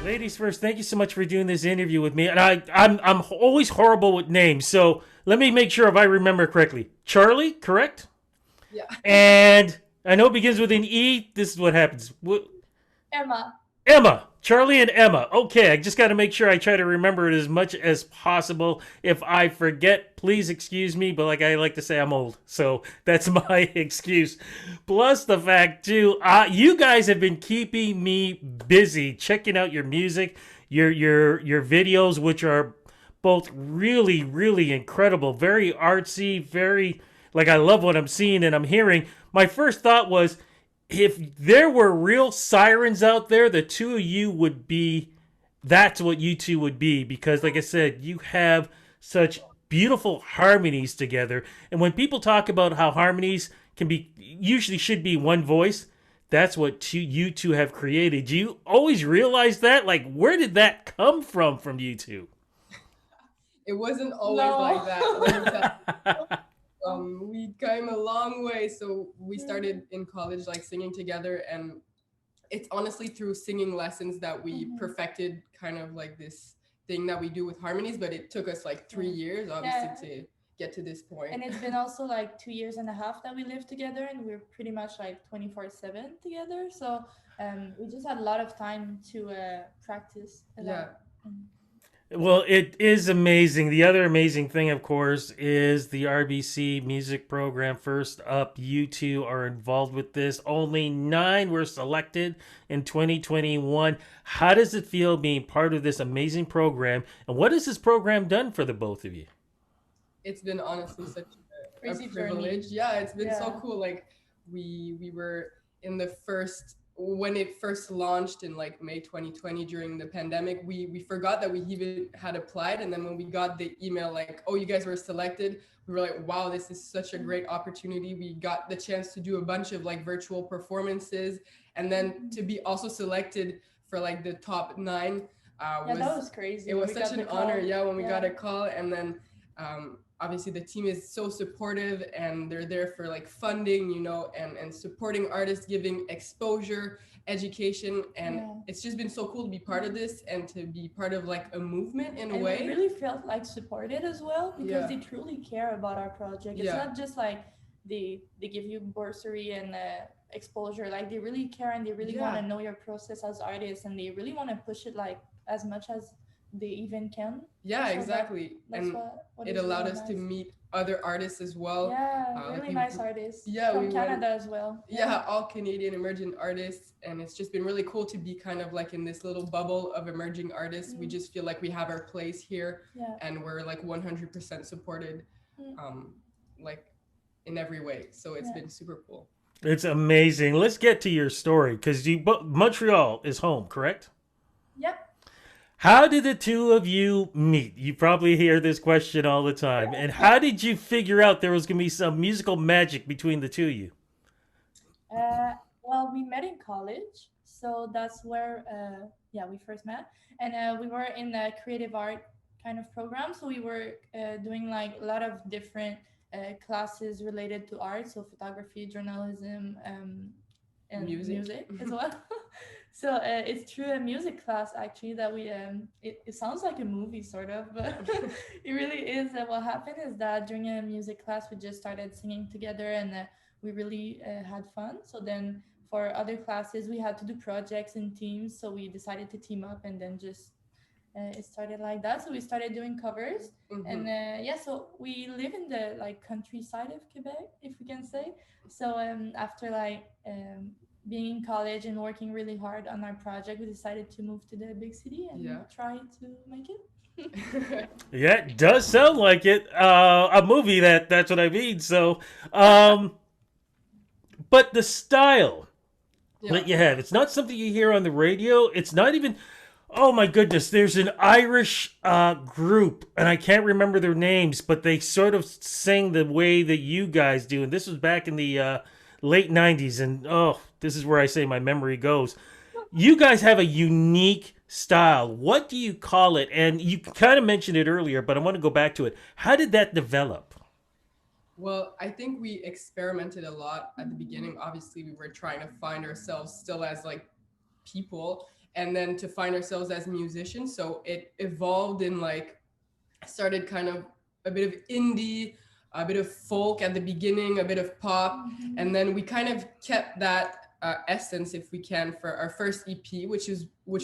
Ladies first, thank you so much for doing this interview with me. And I'm always horrible with names, so let me make sure if I remember correctly. Charlie, correct? Yeah. And I know it begins with an E. This is what happens. Emma. Emma. Charlie and Emma. Okay, I just got to make sure I try to remember it as much as possible. If I forget, please excuse me, but like I like to say, I'm old. So that's my excuse. Plus the fact, too, you guys have been keeping me busy checking out your music, your videos, which are both really, really incredible, very artsy, very, like I love what I'm seeing and I'm hearing. My first thought was, if there were real sirens out there, the two of you would be, that's what you two would be. Because, like I said, you have such beautiful harmonies together. And when people talk about how harmonies can be, usually should be one voice, that's what you two have created. Do you always realize that? Like, where did that come from you two? It wasn't always No. like that. We came a long way. So we started in college, like singing together, and it's honestly through singing lessons that we perfected kind of like this thing that we do with harmonies. But it took us like 3 years, obviously, to get to this point. And it's been also like 2.5 years that we live together, and we're pretty much like 24/7 together. So we just had a lot of time to practice. Yeah. Well, it is amazing. The other amazing thing, of course, is the RBC Music Program. First up, you two are involved with this. Only 9 were selected in 2021. How does it feel being part of this amazing program? And what has this program done for the both of you? It's been honestly such a Crazy privilege. journey. Yeah, it's been so Yeah. cool. Like we were in the first, when it first launched in like May 2020 during the pandemic, we forgot that we even had applied. And then when we got the email like, oh, you guys were selected, we were like, wow, this is such a great opportunity. We got the chance to do a bunch of like virtual performances, and then to be also selected for like the top 9 Yeah, that was crazy. it when was we such got the an honor. call. Yeah, when we got Yeah. a call. And then obviously the team is so supportive, and they're there for like funding, and supporting artists, giving exposure, education. And Yeah. it's just been so cool to be part of this and to be part of like a movement in a And way. we really felt like supported as well, because Yeah. they truly care about our project. It's Yeah. not just like they give you bursary and exposure. Like they really care, and they really Yeah. want to know your process as artists, and they really want to push it like as much as they even can. Yeah, So exactly. that's And what it is allowed really us to nice. meet other artists as well. Yeah, like really we- nice artists. Yeah, From we Canada went- as well. Yeah, all Canadian emerging artists. And it's just been really cool to be kind of like in this little bubble of emerging artists. We just feel like we have our place here, Yeah. and we're like 100% supported, Mm. like in every way. So it's Yeah. been super cool. It's amazing. Let's get to your story because Montreal is home, correct? Yep. How did the two of you meet? You probably hear this question all the time. And how did you figure out there was going to be some musical magic between the two of you? Well, we met in college, so that's where we first met, and we were in the creative art kind of program. So we were doing like a lot of different classes related to art, so photography, journalism, and music as well. So it's through a music class actually that we it sounds like a movie sort of, but it really is. What happened is that during a music class we just started singing together, and we really had fun. So then for other classes we had to do projects in teams, so we decided to team up, and then just it started like that. So we started doing covers. And so we live in the like countryside of Quebec, if we can say. So after like being in college and working really hard on our project, we decided to move to the big city and try to make it. Yeah, it does sound like it. A movie that's what I mean. So, but the style that you have, it's not something you hear on the radio. It's not even, oh my goodness, there's an Irish group, and I can't remember their names, but they sort of sing the way that you guys do. And this was back in the late 90s. And oh, this is where I say my memory goes. You guys have a unique style. What do you call it? And you kind of mentioned it earlier, but I want to go back to it. How did that develop? Well, I think we experimented a lot at the beginning. Obviously, we were trying to find ourselves still as like people. and then to find ourselves as musicians. So it evolved in like, started kind of a bit of indie, a bit of folk at the beginning, a bit of pop, and then we kind of kept that essence, if we can, for our first EP, which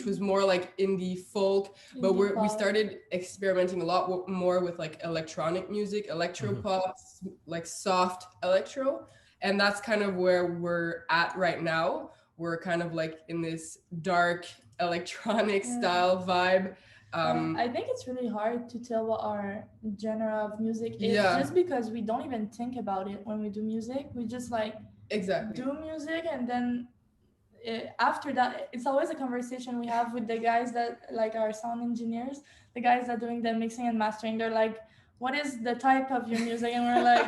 was more like indie folk, but we started experimenting a lot more with like electronic music, electro pop, like soft electro, and that's kind of where we're at right now. We're kind of like in this dark electronic style vibe. I think it's really hard to tell what our genre of music is, just because we don't even think about it when we do music. We just like do music, and then after that, it's always a conversation we have with the guys that like our sound engineers, the guys that are doing the mixing and mastering. They're like, what is the type of your music? And we're like,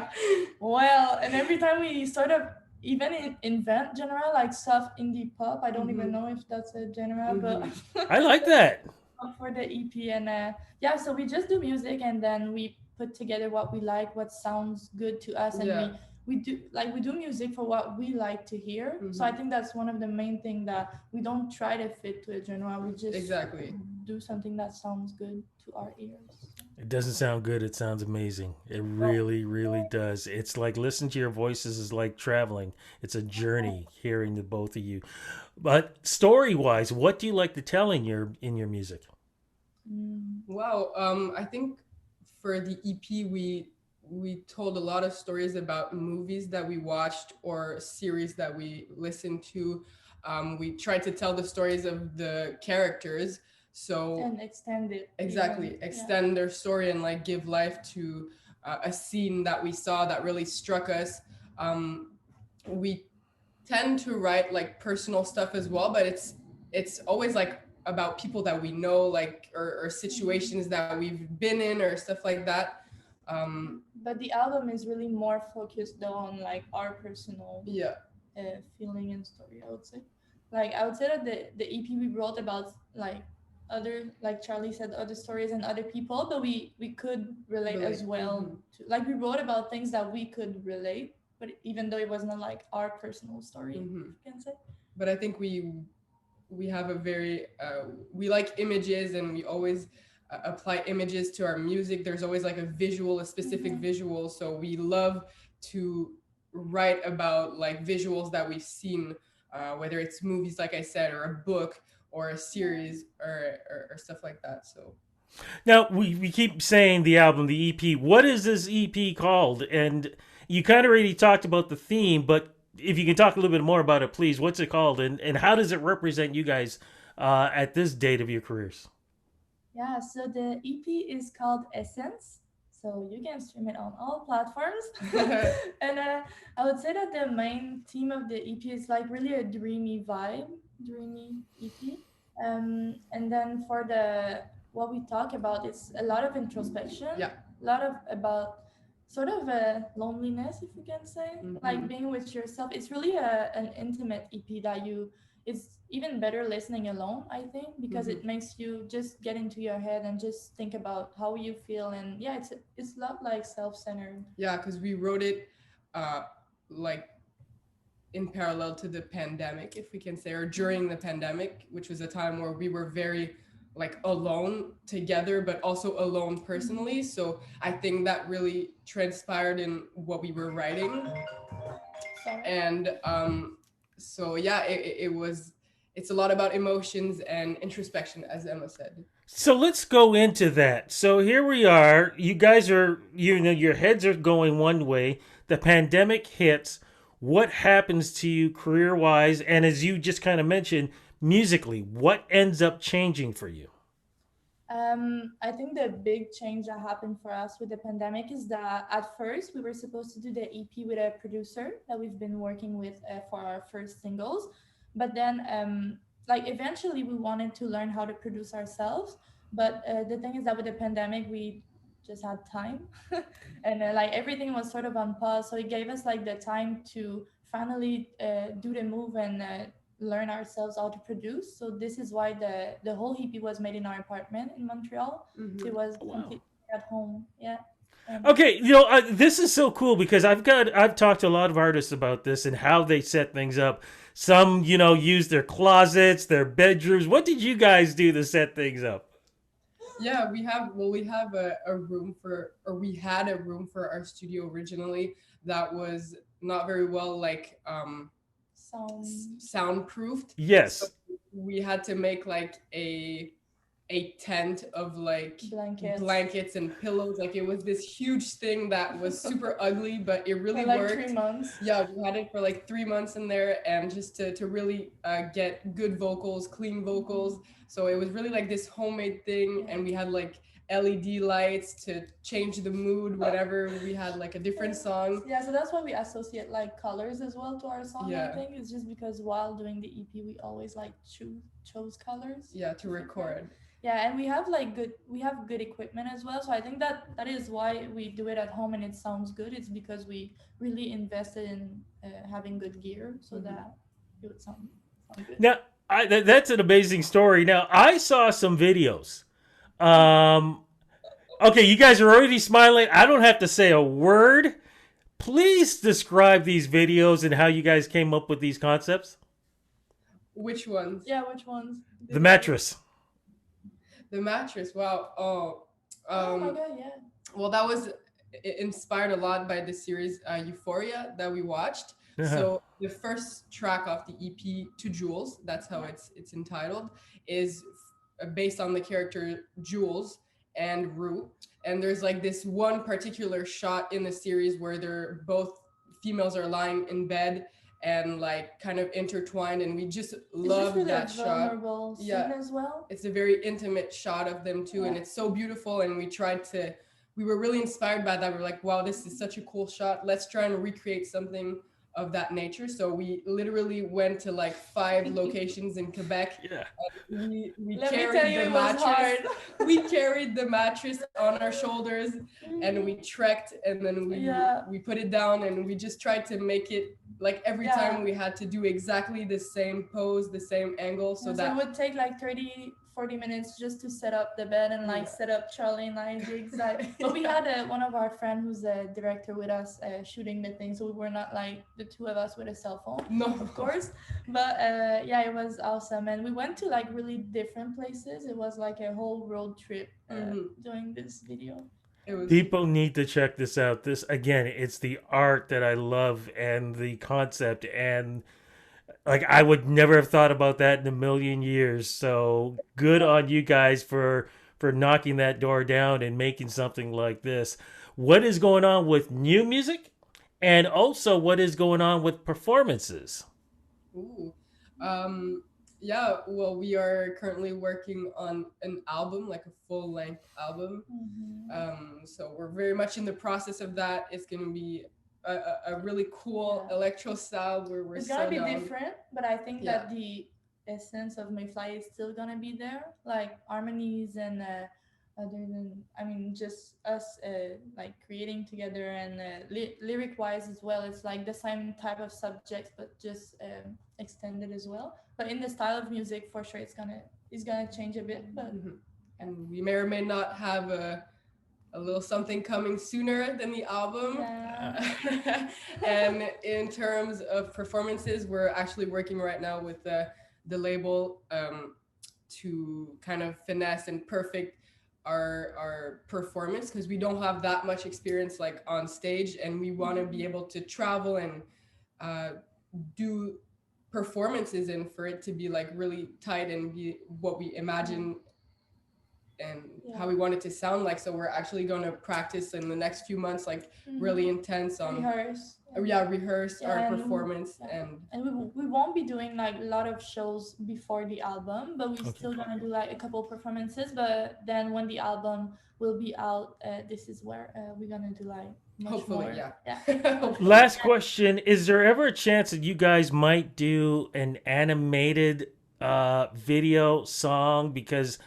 well, and every time we sort of even invent genre like soft indie pop. I don't even know if that's a genre, but I like that. For the EP. And so we just do music, and then we put together what we like, what sounds good to us, and we do music for what we like to hear. So I think that's one of the main thing, that we don't try to fit to a genre. We just do something that sounds good to our ears. It doesn't sound good. It sounds amazing. It really, really does. It's like listening to your voices is like traveling. It's a journey hearing the both of you. But story-wise, what do you like to tell in your music? Wow. I think for the EP, we told a lot of stories about movies that we watched or series that we listened to. We tried to tell the stories of the characters. So and extend it. Extend their story and like give life to a scene that we saw that really struck us. We tend to write like personal stuff as well, but it's always like about people that we know, like or situations that we've been in or stuff like that. But the album is really more focused though on like our personal feeling and story. I would say that the EP we wrote about like other, like Charlie said, other stories and other people, but we could relate as well to, like, we wrote about things that we could relate, but even though it was not like our personal story, you can say. But I think we have a very we like images, and we always apply images to our music. There's always like a specific visual, so we love to write about like visuals that we've seen, whether it's movies, like I said, or a book or a series or stuff like that. So now we keep saying the album, the EP. What is this EP called? And you kind of already talked about the theme, but if you can talk a little bit more about it, please. What's it called, and how does it represent you guys at this date of your careers? Yeah, so the EP is called Essence. So you can stream it on all platforms. And I would say that the main theme of the EP is like really a dreamy vibe, dreamy EP. And then for what we talk about, it's a lot of introspection, a lot of about sort of a loneliness, if you can say, like being with yourself. It's really an intimate EP that it's even better listening alone, I think, because it makes you just get into your head and just think about how you feel. And it's not like self-centered. Yeah, because we wrote it like in parallel to the pandemic, if we can say, or during the pandemic, which was a time where we were very like alone together, but also alone personally. So I think that really transpired in what we were writing. And so yeah, it's a lot about emotions and introspection, as Emma said. So let's go into that. So here we are. You guys are, your heads are going one way. The pandemic hits. What happens to you career-wise? And as you just kind of mentioned, musically, what ends up changing for you? I think the big change that happened for us with the pandemic is that at first we were supposed to do the EP with a producer that we've been working with for our first singles. But then like eventually we wanted to learn how to produce ourselves. But the thing is that with the pandemic, we just had time and like everything was sort of on pause. So it gave us like the time to finally do the move and learn ourselves how to produce. So this is why the whole EP was made in our apartment in Montreal. It was completely at home. Yeah. Okay, this is so cool because I've talked to a lot of artists about this and how they set things up. Some, use their closets, their bedrooms. What did you guys do to set things up? Yeah, we have a room for, or we had a room for our studio originally that was not very well soundproofed. Yes. So we had to make like a tent of like blankets and pillows. Like it was this huge thing that was super ugly, but it really for like worked. 3 months. Yeah, we had it for like 3 months in there, and just to really get good vocals, clean vocals. So it was really like this homemade thing, and we had like LED lights to change the mood whenever we had like a different song. Yeah, so that's why we associate like colors as well to our song. Yeah. I think it's just because while doing the EP, we always like chose colors. Yeah, to record. Yeah, and we have good equipment as well. So I think that is why we do it at home and it sounds good. It's because we really invested in having good gear so that it would sound good. Now, that's an amazing story. Now, I saw some videos. Okay, you guys are already smiling. I don't have to say a word. Please describe these videos and how you guys came up with these concepts. Which ones? Yeah, which ones? The mattress. The mattress. Wow. Oh my god, yeah. Well, that was inspired a lot by the series Euphoria that we watched. So the first track off the EP, To Jules, that's how it's entitled, is based on the character Jules and Rue. And there's like this one particular shot in the series where they're both females are lying in bed and like kind of intertwined, and we just love really that shot. Yeah, as well. It's a very intimate shot of them too, and it's so beautiful. And we were really inspired by that. We're like, wow, this is such a cool shot. Let's try and recreate something of that nature. So we literally went to like 5 locations in Quebec. Yeah. We carried the mattress. We carried the mattress on our shoulders, and we trekked, and then we put it down, and we just tried to make it like every time we had to do exactly the same pose, the same angle, so that it would take like 30-40 minutes just to set up the bed and like set up Charlie and I jigs. But we had one of our friends who's a director with us shooting the thing, so we were not like the 2 of us with a cell phone. No, of course. But it was awesome, and we went to like really different places. It was like a whole road trip doing this video. People need to check this out. This, again, it's the art that I love and the concept, and like I would never have thought about that in a million years. So good on you guys for knocking that door down and making something like this. What is going on with new music, and also what is going on with performances? Ooh. Yeah, well, we are currently working on an album, like a full-length album. So we're very much in the process of that. It's going to be a really cool electro style where we're it's gonna be different, but I think that the essence of MAYFLY is still gonna be there, like harmonies and just us like creating together, and lyric wise as well. It's like the same type of subjects but just extended as well, but in the style of music for sure it's gonna change a bit. But and we may or may not have a little something coming sooner than the album. And in terms of performances, we're actually working right now with the label to kind of finesse and perfect our performance, because we don't have that much experience like on stage, and we want to be able to travel and do performances and for it to be like really tight and be what we imagine and how we want it to sound like. So we're actually going to practice in the next few months, like really intense on rehearse our performance. And we won't be doing like a lot of shows before the album, but we're still gonna do like a couple performances. But then when the album will be out, this is where we're gonna do like much hopefully more. Last question, is there ever a chance that you guys might do an animated video song? Because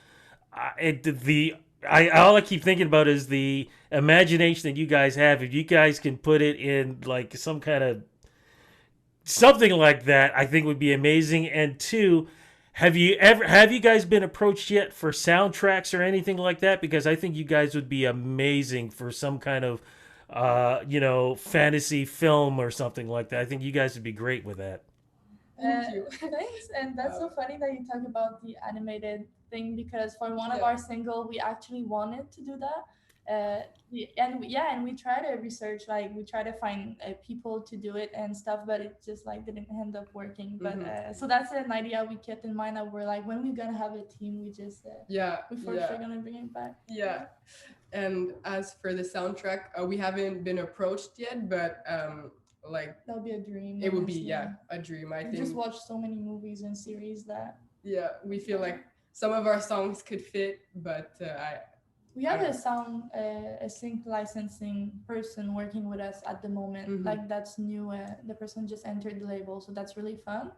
all I keep thinking about is the imagination that you guys have. If you guys can put it in like some kind of something like that, I think would be amazing. And 2, Have you guys been approached yet for soundtracks or anything like that? Because I think you guys would be amazing for some kind of fantasy film or something like that. I think you guys would be great with that. Thank you. Thanks, and that's so funny that you talk about the animated thing, because for one of our single, we actually wanted to do that. And we try to research, like we try to find people to do it and stuff, but it just like didn't end up working. But so that's an idea we kept in mind, that we're like, when we're gonna have a team, we just we're for sure gonna bring it back. Yeah. And as for the soundtrack, we haven't been approached yet, but like that would be a dream. It would be a dream. I think just watch so many movies and series that we feel like some of our songs could fit, but we have a sync licensing person working with us at the moment. Like that's new. The person just entered the label, so that's really fun.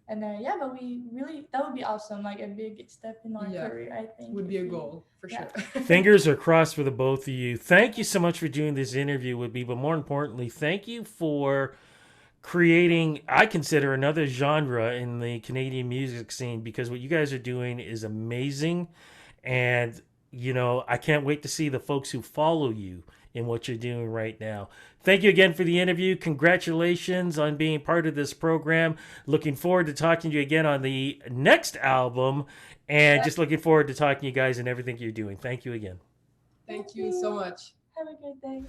And but we really, that would be awesome. Like a big step in our career, I think. Would be a goal for sure. Fingers are crossed for the both of you. Thank you so much for doing this interview with me, but more importantly, thank you for creating, I consider, another genre in the Canadian music scene, because what you guys are doing is amazing. And I can't wait to see the folks who follow you in what you're doing right now. Thank you again for the interview. Congratulations on being part of this program. Looking forward to talking to you again on the next album, and just looking forward to talking to you guys and everything you're doing. Thank you again. Thank you so much. Have a good day.